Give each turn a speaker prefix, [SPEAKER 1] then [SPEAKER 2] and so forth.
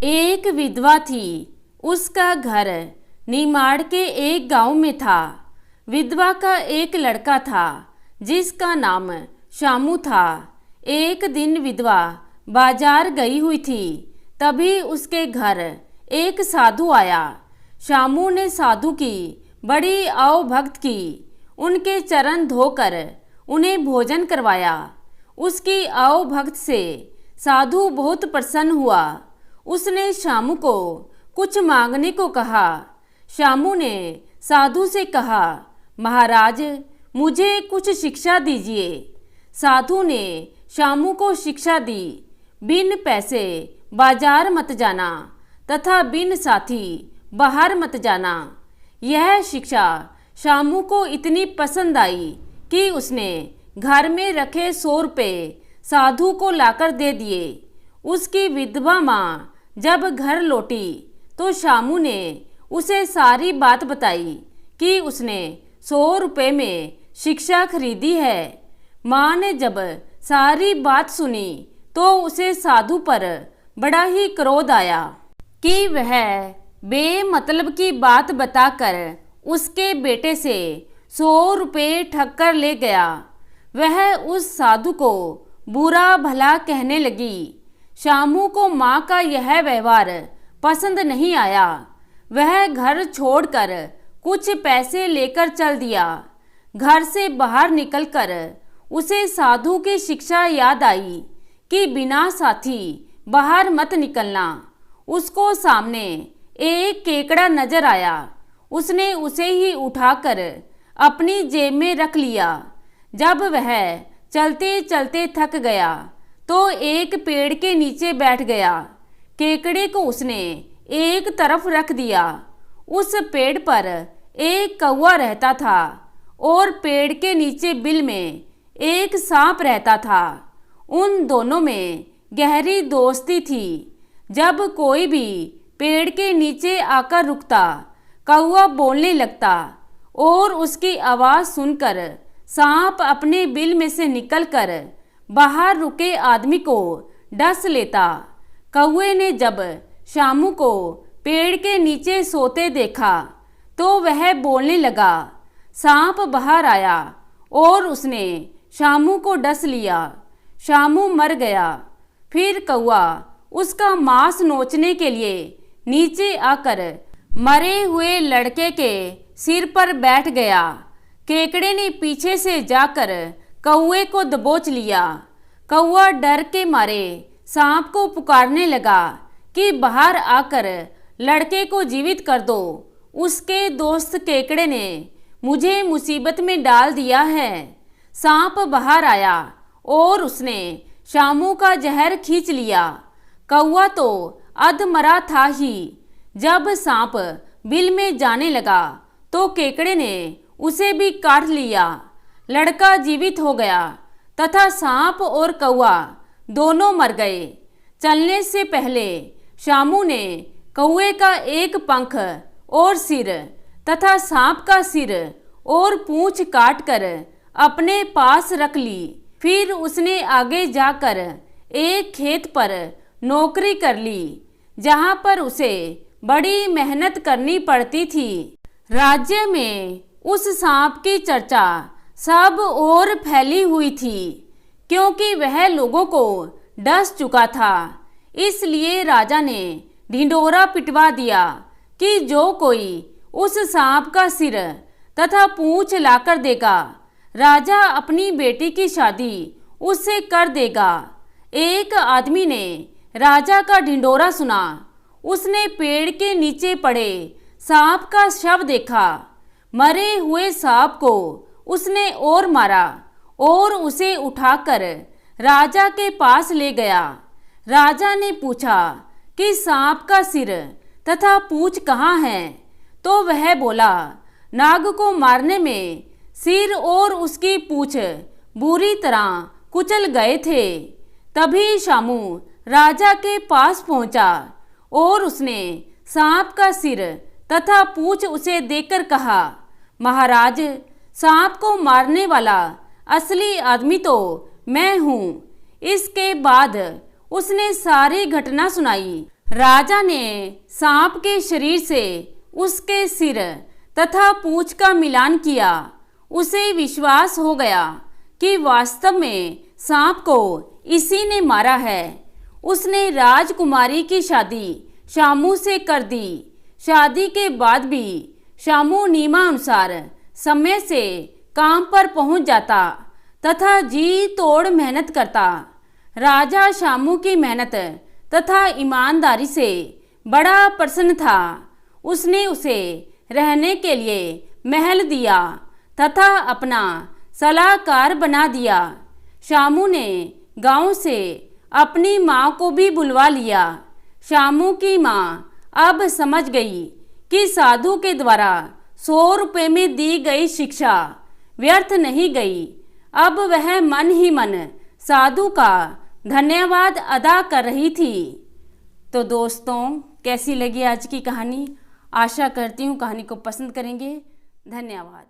[SPEAKER 1] एक विधवा थी। उसका घर निमाड़ के एक गांव में था। विधवा का एक लड़का था जिसका नाम शामू था। एक दिन विधवा बाजार गई हुई थी, तभी उसके घर एक साधु आया। शामू ने साधु की बड़ी आवभक्त की, उनके चरण धोकर उन्हें भोजन करवाया। उसकी आवभक्त से साधु बहुत प्रसन्न हुआ। उसने शामू को कुछ मांगने को कहा। शामू ने साधु से कहा, महाराज मुझे कुछ शिक्षा दीजिए। साधु ने शामू को शिक्षा दी, बिन पैसे बाजार मत जाना तथा बिन साथी बाहर मत जाना। यह शिक्षा शामू को इतनी पसंद आई कि उसने घर में रखे 100 रुपये साधु को लाकर दे दिए। उसकी विधवा माँ जब घर लौटी तो शामू ने उसे सारी बात बताई कि उसने 100 रुपये में शिक्षा खरीदी है। माँ ने जब सारी बात सुनी तो उसे साधु पर बड़ा ही क्रोध आया कि वह बेमतलब की बात बताकर उसके बेटे से 100 रुपये ठग कर ले गया। वह उस साधु को बुरा भला कहने लगी। शामू को माँ का यह व्यवहार पसंद नहीं आया। वह घर छोड़कर कुछ पैसे लेकर चल दिया। घर से बाहर निकलकर उसे साधु की शिक्षा याद आई कि बिना साथी बाहर मत निकलना। उसको सामने एक केकड़ा नजर आया। उसने उसे ही उठाकर अपनी जेब में रख लिया। जब वह चलते चलते थक गया तो एक पेड़ के नीचे बैठ गया। केकड़े को उसने एक तरफ रख दिया। उस पेड़ पर एक कौवा रहता था और पेड़ के नीचे बिल में एक सांप रहता था। उन दोनों में गहरी दोस्ती थी। जब कोई भी पेड़ के नीचे आकर रुकता, कौवा बोलने लगता और उसकी आवाज़ सुनकर सांप अपने बिल में से निकलकर बाहर रुके आदमी को डस लेता। कौवे ने जब शामू को पेड़ के नीचे सोते देखा तो वह बोलने लगा। सांप बाहर आया और उसने शामू को डस लिया। शामू मर गया। फिर कौवा उसका मांस नोचने के लिए नीचे आकर मरे हुए लड़के के सिर पर बैठ गया। केकड़े ने पीछे से जाकर कौवे को दबोच लिया। कौवा डर के मारे सांप को पुकारने लगा कि बाहर आकर लड़के को जीवित कर दो। उसके दोस्त केकड़े ने मुझे मुसीबत में डाल दिया है। सांप बाहर आया और उसने शामू का जहर खींच लिया। कौवा तो अधमरा था ही। जब सांप बिल में जाने लगा तो केकड़े ने उसे भी काट लिया। लड़का जीवित हो गया तथा सांप और कौवा दोनों मर गए। चलने से पहले शामू ने कौवे का एक पंख और सिर तथा सांप का सिर और पूंछ काटकर अपने पास रख ली। फिर उसने आगे जाकर एक खेत पर नौकरी कर ली, जहां पर उसे बड़ी मेहनत करनी पड़ती थी। राज्य में उस सांप की चर्चा सब ओर फैली हुई थी, क्योंकि वह लोगों को डस चुका था। इसलिए राजा ने ढिंढोरा पिटवा दिया कि जो कोई उस सांप का सिर तथा पूंछ लाकर देगा, राजा अपनी बेटी की शादी उससे कर देगा। एक आदमी ने राजा का ढिंढोरा सुना। उसने पेड़ के नीचे पड़े सांप का शव देखा। मरे हुए सांप को उसने और मारा और उसे उठाकर राजा के पास ले गया। राजा ने पूछा कि सांप का सिर तथा पूंछ कहाँ है, तो वह बोला, नाग को मारने में सिर और उसकी पूंछ बुरी तरह कुचल गए थे। तभी शामू राजा के पास पहुंचा और उसने सांप का सिर तथा पूंछ उसे देकर कहा, महाराज, सांप को मारने वाला असली आदमी तो मैं हूँ। इसके बाद उसने सारी घटना सुनाई। राजा ने सांप के शरीर से उसके सिर तथा पूंछ का मिलान किया। उसे विश्वास हो गया कि वास्तव में सांप को इसी ने मारा है। उसने राजकुमारी की शादी शामू से कर दी। शादी के बाद भी शामू नियमानुसार समय से काम पर पहुंच जाता तथा जी तोड़ मेहनत करता। राजा शामू की मेहनत तथा ईमानदारी से बड़ा प्रसन्न था। उसने उसे रहने के लिए महल दिया तथा अपना सलाहकार बना दिया। शामू ने गांव से अपनी माँ को भी बुलवा लिया। शामू की माँ अब समझ गई कि साधु के द्वारा 100 रुपये में दी गई शिक्षा व्यर्थ नहीं गई। अब वह मन ही मन साधु का धन्यवाद अदा कर रही थी। तो दोस्तों, कैसी लगी आज की कहानी? आशा करती हूँ कहानी को पसंद करेंगे। धन्यवाद।